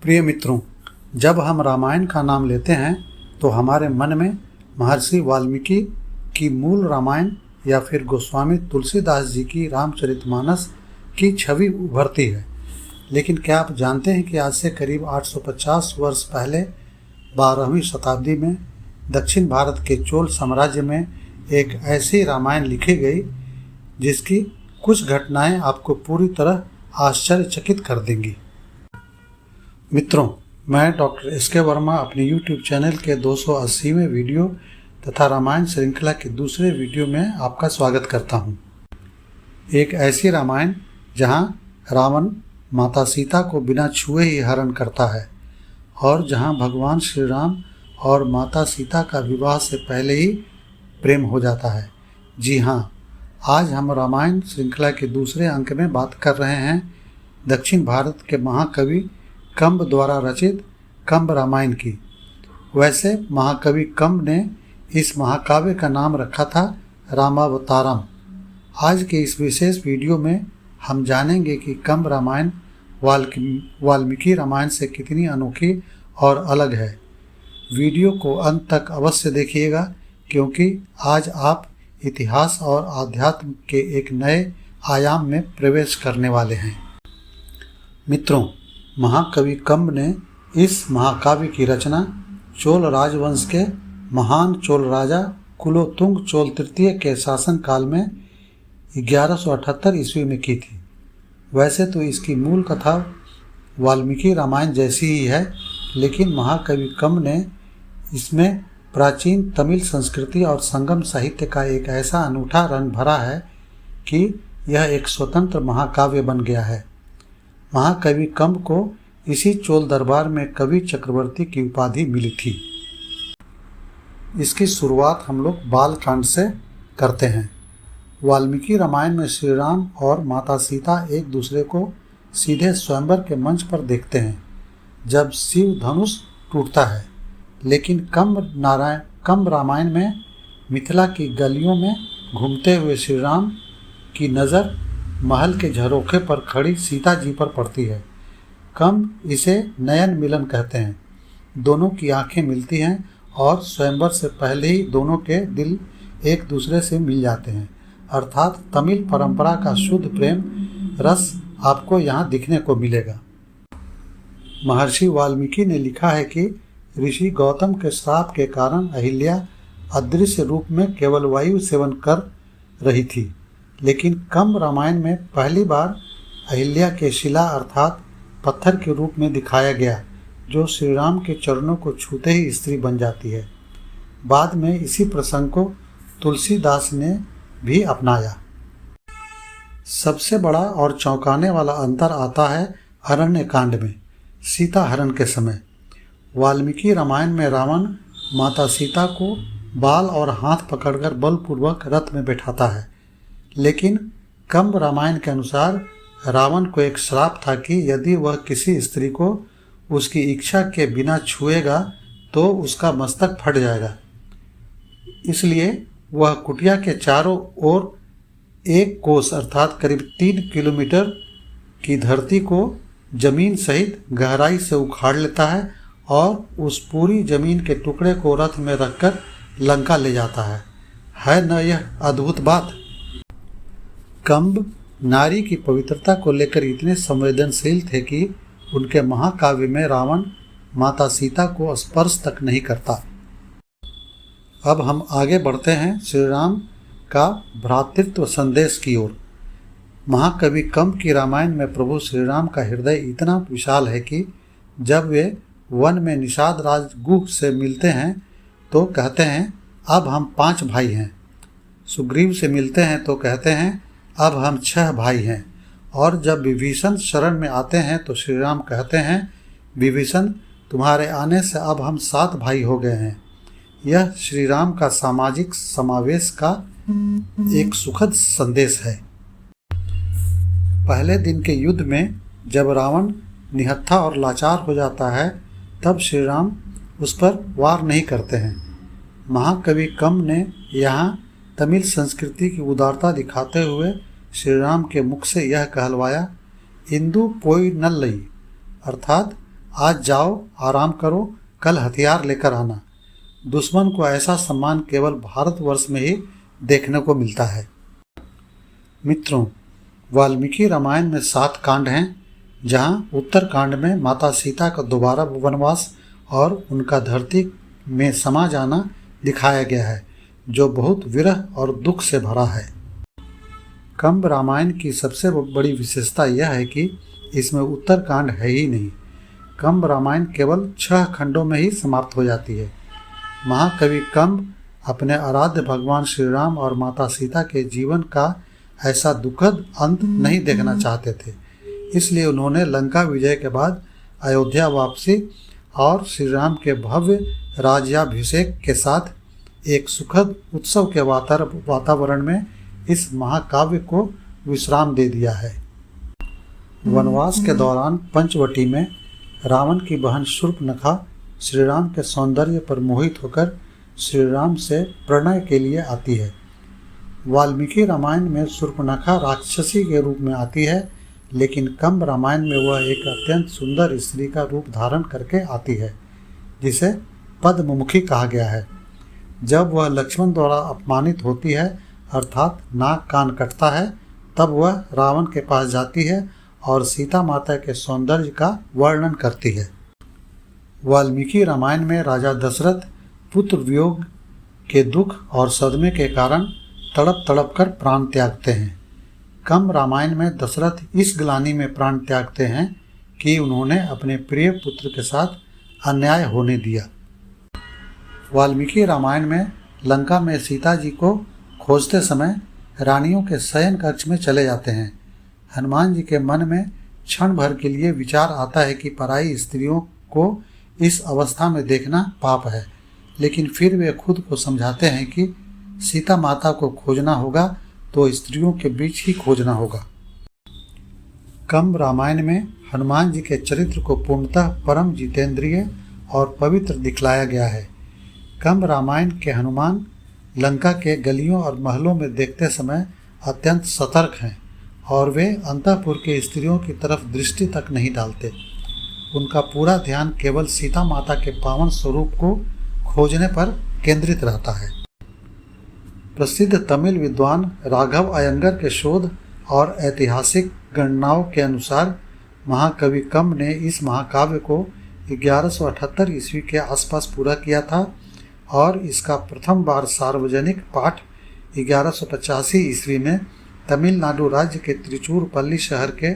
प्रिय मित्रों, जब हम रामायण का नाम लेते हैं तो हमारे मन में महर्षि वाल्मीकि की मूल रामायण या फिर गोस्वामी तुलसीदास जी की रामचरितमानस की छवि उभरती है। लेकिन क्या आप जानते हैं कि आज से करीब 850 वर्ष पहले 12वीं शताब्दी में दक्षिण भारत के चोल साम्राज्य में एक ऐसी रामायण लिखी गई जिसकी कुछ घटनाएं आपको पूरी तरह आश्चर्यचकित कर देंगी। मित्रों, मैं डॉक्टर एस.के. वर्मा अपने YouTube चैनल के 280वें वीडियो तथा रामायण श्रृंखला के दूसरे वीडियो में आपका स्वागत करता हूं। एक ऐसी रामायण जहां रावण माता सीता को बिना छुए ही हरण करता है और जहां भगवान श्री राम और माता सीता का विवाह से पहले ही प्रेम हो जाता है। जी हाँ, आज हम रामायण श्रृंखला के दूसरे अंक में बात कर रहे हैं दक्षिण भारत के महाकवि कंब द्वारा रचित कंब रामायण की। वैसे महाकवि कंब ने इस महाकाव्य का नाम रखा था रामावतारम। आज के इस विशेष वीडियो में हम जानेंगे कि कंब रामायण वाल्मीकि रामायण से कितनी अनोखी और अलग है। वीडियो को अंत तक अवश्य देखिएगा, क्योंकि आज आप इतिहास और आध्यात्म के एक नए आयाम में प्रवेश करने वाले हैं। मित्रों, महाकवि कंब ने इस महाकाव्य की रचना चोल राजवंश के महान चोल राजा कुलोत्तुंग चोल तृतीय के शासनकाल में 1178 ईस्वी में की थी। वैसे तो इसकी मूल कथा वाल्मीकि रामायण जैसी ही है, लेकिन महाकवि कंब ने इसमें प्राचीन तमिल संस्कृति और संगम साहित्य का एक ऐसा अनूठा रंग भरा है कि यह एक स्वतंत्र महाकाव्य बन गया है। महाकवि कंब को इसी चोल दरबार में कवि चक्रवर्ती की उपाधि मिली थी। इसकी शुरुआत हम लोग बालकांड से करते हैं। वाल्मीकि रामायण में श्री राम और माता सीता एक दूसरे को सीधे स्वयंवर के मंच पर देखते हैं जब शिव धनुष टूटता है। लेकिन कंब रामायण में मिथिला की गलियों में घूमते हुए श्री राम की नज़र महल के झरोखे पर खड़ी सीता जी पर पड़ती है। कंब इसे नयन मिलन कहते हैं। दोनों की आंखें मिलती हैं और स्वयंवर से पहले ही दोनों के दिल एक दूसरे से मिल जाते हैं। अर्थात तमिल परंपरा का शुद्ध प्रेम रस आपको यहाँ दिखने को मिलेगा। महर्षि वाल्मीकि ने लिखा है कि ऋषि गौतम के श्राप के कारण अहिल्या अदृश्य रूप में केवल वायु सेवन कर रही थी, लेकिन कंब रामायण में पहली बार अहिल्या के शिला अर्थात पत्थर के रूप में दिखाया गया, जो श्री राम के चरणों को छूते ही स्त्री बन जाती है। बाद में इसी प्रसंग को तुलसीदास ने भी अपनाया। सबसे बड़ा और चौंकाने वाला अंतर आता है अरण्य कांड में सीता हरण के समय। वाल्मीकि रामायण में रावण माता सीता को बाल और हाथ पकड़कर बलपूर्वक रथ में बैठाता है, लेकिन कंब रामायण के अनुसार रावण को एक श्राप था कि यदि वह किसी स्त्री को उसकी इच्छा के बिना छुएगा तो उसका मस्तक फट जाएगा। इसलिए वह कुटिया के चारों ओर एक कोस अर्थात करीब 3 किलोमीटर की धरती को जमीन सहित गहराई से उखाड़ लेता है और उस पूरी जमीन के टुकड़े को रथ में रखकर लंका ले जाता है न यह अद्भुत बात? कंब नारी की पवित्रता को लेकर इतने संवेदनशील थे कि उनके महाकाव्य में रावण माता सीता को स्पर्श तक नहीं करता। अब हम आगे बढ़ते हैं श्री राम का भ्रातृत्व संदेश की ओर। महाकवि कंब की रामायण में प्रभु श्री राम का हृदय इतना विशाल है कि जब वे वन में निषाद राज गुह से मिलते हैं तो कहते हैं अब हम 5 भाई हैं। सुग्रीव से मिलते हैं तो कहते हैं अब हम 6 भाई हैं। और जब विभीषण शरण में आते हैं तो श्री राम कहते हैं विभीषण तुम्हारे आने से अब हम 7 भाई हो गए हैं। यह श्री राम का सामाजिक समावेश का एक सुखद संदेश है। पहले दिन के युद्ध में जब रावण निहत्था और लाचार हो जाता है तब श्री राम उस पर वार नहीं करते हैं। महाकवि कंब ने यहाँ तमिल संस्कृति की उदारता दिखाते हुए श्री राम के मुख से यह कहलवाया इंदु पोई नल्लई, अर्थात आज जाओ, आराम करो, कल हथियार लेकर आना। दुश्मन को ऐसा सम्मान केवल भारतवर्ष में ही देखने को मिलता है। मित्रों, वाल्मीकि रामायण में 7 कांड हैं, जहां उत्तर कांड में माता सीता का दोबारा वनवास और उनका धरती में समा जाना दिखाया गया है, जो बहुत विरह और दुख से भरा है। कंब रामायण की सबसे बड़ी विशेषता यह है कि इसमें उत्तर कांड है ही नहीं। कंब रामायण केवल 6 खंडों में ही समाप्त हो जाती है। महाकवि कंब अपने आराध्य भगवान श्री राम और माता सीता के जीवन का ऐसा दुखद अंत नहीं देखना चाहते थे, इसलिए उन्होंने लंका विजय के बाद अयोध्या वापसी और श्री राम के भव्य राज्याभिषेक के साथ एक सुखद उत्सव के वातावरण में इस महाकाव्य को विश्राम दे दिया है। वनवास के दौरान पंचवटी में रावण की बहन शूर्पणखा श्री राम के सौंदर्य पर मोहित होकर श्री राम से प्रणय के लिए आती है। वाल्मीकि रामायण में शूर्पणखा राक्षसी के रूप में आती है, लेकिन कंब रामायण में वह एक अत्यंत सुंदर स्त्री का रूप धारण करके आती है, जिसे पद्ममुखी कहा गया है। जब वह लक्ष्मण द्वारा अपमानित होती है, अर्थात नाक कान कटता है, तब वह रावण के पास जाती है और सीता माता के सौंदर्य का वर्णन करती है। वाल्मीकि रामायण में राजा दशरथ पुत्र वियोग के दुख और सदमे के कारण तड़प तड़प कर प्राण त्यागते हैं। कंब रामायण में दशरथ इस ग्लानि में प्राण त्यागते हैं कि उन्होंने अपने प्रिय पुत्र के साथ अन्याय होने दिया। वाल्मीकि रामायण में लंका में सीता जी को खोजते समय रानियों के शयन कक्ष में चले जाते हैं। हनुमान जी के मन में क्षण भर के लिए विचार आता है कि पराई स्त्रियों को इस अवस्था में देखना पाप है, लेकिन फिर वे खुद को समझाते हैं कि सीता माता को खोजना होगा तो स्त्रियों के बीच ही खोजना होगा। कंब रामायण में हनुमान जी के चरित्र को पूर्णतः परम जितेंद्रिय और पवित्र दिखलाया गया है। कंब रामायण के हनुमान लंका के गलियों और महलों में देखते समय अत्यंत सतर्क हैं और वे अंतःपुर के स्त्रियों की तरफ दृष्टि तक नहीं डालते। उनका पूरा ध्यान केवल सीता माता के पावन स्वरूप को खोजने पर केंद्रित रहता है। प्रसिद्ध तमिल विद्वान राघव अयंगर के शोध और ऐतिहासिक गणनाओं के अनुसार महाकवि कंब ने इस महाकाव्य को 1178 ईस्वी के आसपास पूरा किया था और इसका प्रथम बार सार्वजनिक पाठ 1185 ईस्वी में तमिलनाडु राज्य के त्रिचूरपल्ली शहर के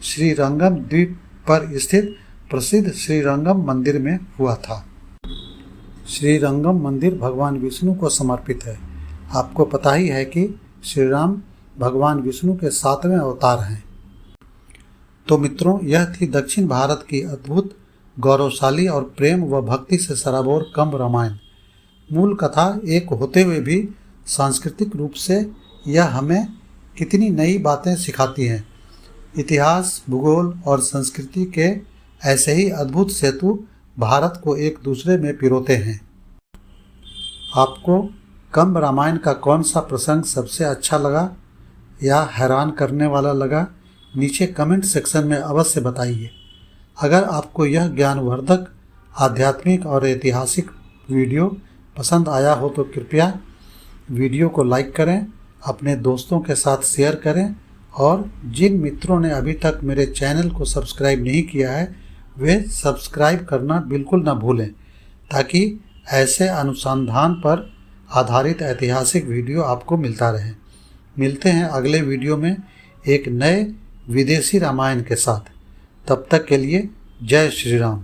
श्रीरंगम द्वीप पर स्थित प्रसिद्ध श्रीरंगम मंदिर में हुआ था। श्रीरंगम मंदिर भगवान विष्णु को समर्पित है। आपको पता ही है कि श्री राम भगवान विष्णु के 7वें अवतार हैं। तो मित्रों, यह थी दक्षिण भारत की अद्भुत, गौरवशाली और प्रेम व भक्ति से सराबोर कंब रामायण। मूल कथा एक होते हुए भी सांस्कृतिक रूप से यह हमें कितनी नई बातें सिखाती हैं। इतिहास, भूगोल और संस्कृति के ऐसे ही अद्भुत सेतु भारत को एक दूसरे में पिरोते हैं। आपको कंब रामायण का कौन सा प्रसंग सबसे अच्छा लगा या हैरान करने वाला लगा, नीचे कमेंट सेक्शन में अवश्य बताइए। अगर आपको यह ज्ञानवर्धक, आध्यात्मिक और ऐतिहासिक वीडियो पसंद आया हो तो कृपया वीडियो को लाइक करें, अपने दोस्तों के साथ शेयर करें और जिन मित्रों ने अभी तक मेरे चैनल को सब्सक्राइब नहीं किया है वे सब्सक्राइब करना बिल्कुल न भूलें, ताकि ऐसे अनुसंधान पर आधारित ऐतिहासिक वीडियो आपको मिलता रहे। मिलते हैं अगले वीडियो में एक नए विदेशी रामायण के साथ। तब तक के लिए जय श्री राम।